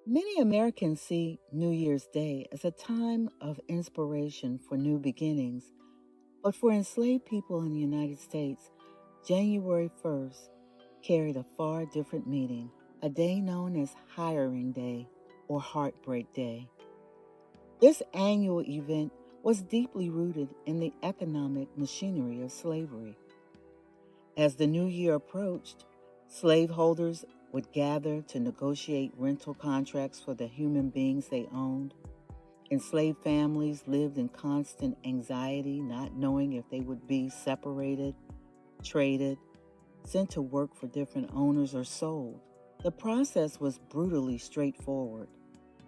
Many Americans see New Year's Day as a time of inspiration for new beginnings, but for enslaved people in the United States, January 1st carried a far different meaning, a day known as Hiring Day or Heartbreak Day. This annual event was deeply rooted in the economic machinery of slavery. As the new year approached, slaveholders would gather to negotiate rental contracts for the human beings they owned. Enslaved families lived in constant anxiety, not knowing if they would be separated, traded, sent to work for different owners, or sold. The process was brutally straightforward.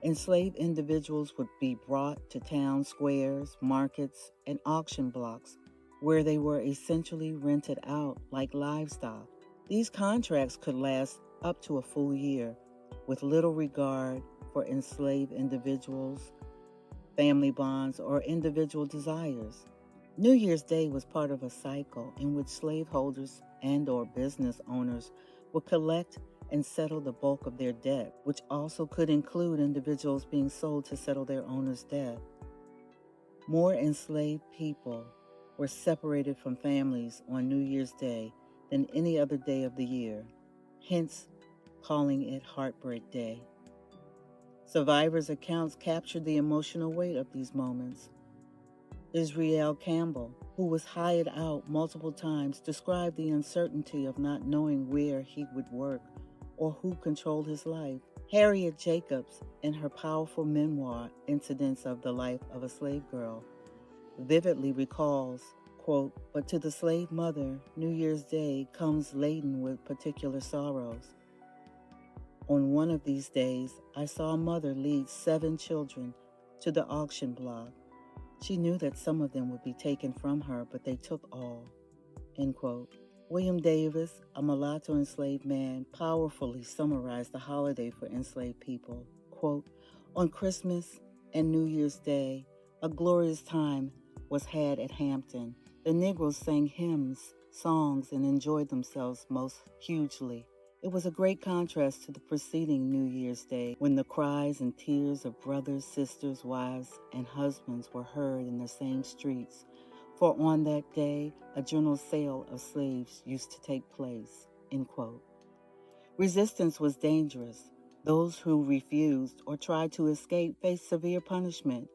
Enslaved individuals would be brought to town squares, markets, and auction blocks where they were essentially rented out like livestock. These contracts could last up to a full year with little regard for enslaved individuals, family bonds, or individual desires. New Year's Day was part of a cycle in which slaveholders and or business owners would collect and settle the bulk of their debt, which also could include individuals being sold to settle their owner's debt. More enslaved people were separated from families on New Year's Day than any other day of the year, hence calling it Heartbreak Day. Survivors' accounts captured the emotional weight of these moments. Israel Campbell, who was hired out multiple times, described the uncertainty of not knowing where he would work or who controlled his life. Harriet Jacobs, in her powerful memoir, Incidents of the Life of a Slave Girl, vividly recalls, quote, "But to the slave mother, New Year's Day comes laden with particular sorrows. On one of these days, I saw a mother lead 7 children to the auction block. She knew that some of them would be taken from her, but they took all." End quote. William Davis, a mulatto enslaved man, powerfully summarized the holiday for enslaved people. Quote, "On Christmas and New Year's Day, a glorious time was had at Hampton. The Negroes sang hymns, songs, and enjoyed themselves most hugely. It was a great contrast to the preceding New Year's Day, when the cries and tears of brothers, sisters, wives, and husbands were heard in the same streets. For on that day, a general sale of slaves used to take place." End quote. Resistance was dangerous. Those who refused or tried to escape faced severe punishment,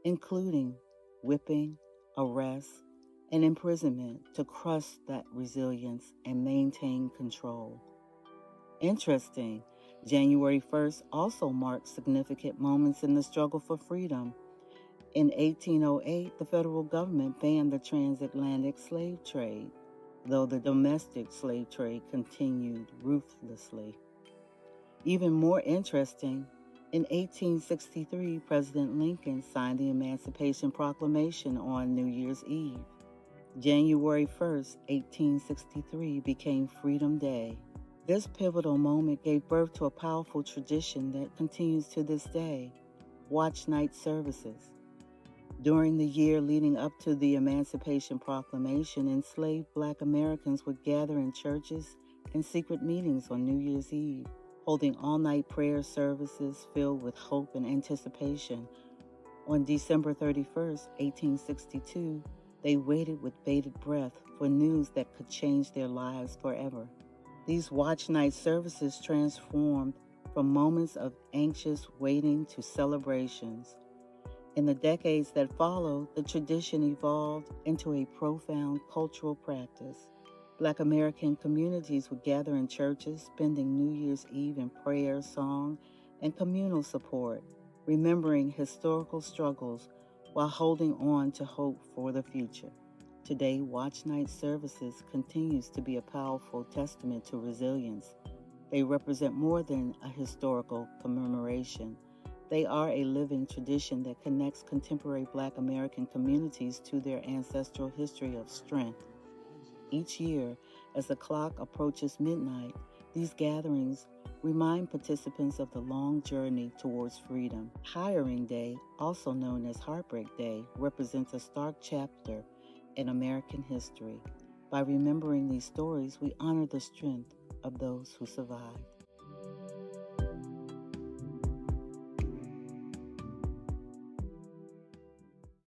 including whipping, arrest, and imprisonment to crush that resilience and maintain control. Interesting, January 1st also marked significant moments in the struggle for freedom. In 1808, the federal government banned the transatlantic slave trade, though the domestic slave trade continued ruthlessly. Even more interesting, in 1863, President Lincoln signed the Emancipation Proclamation on New Year's Eve. January 1st, 1863 became Freedom Day. This pivotal moment gave birth to a powerful tradition that continues to this day: watch night services. During the year leading up to the Emancipation Proclamation, enslaved Black Americans would gather in churches and secret meetings on New Year's Eve, holding all-night prayer services filled with hope and anticipation. On December 31st, 1862, they waited with bated breath for news that could change their lives forever. These watch night services transformed from moments of anxious waiting to celebrations. In the decades that followed, the tradition evolved into a profound cultural practice. Black American communities would gather in churches, spending New Year's Eve in prayer, song, and communal support, remembering historical struggles while holding on to hope for the future. Today, watch night services continues to be a powerful testament to resilience. They represent more than a historical commemoration. They are a living tradition that connects contemporary Black American communities to their ancestral history of strength. Each year, as the clock approaches midnight, these gatherings remind participants of the long journey towards freedom. Hiring Day, also known as Heartbreak Day, represents a stark chapter in American history. By remembering these stories, we honor the strength of those who survived.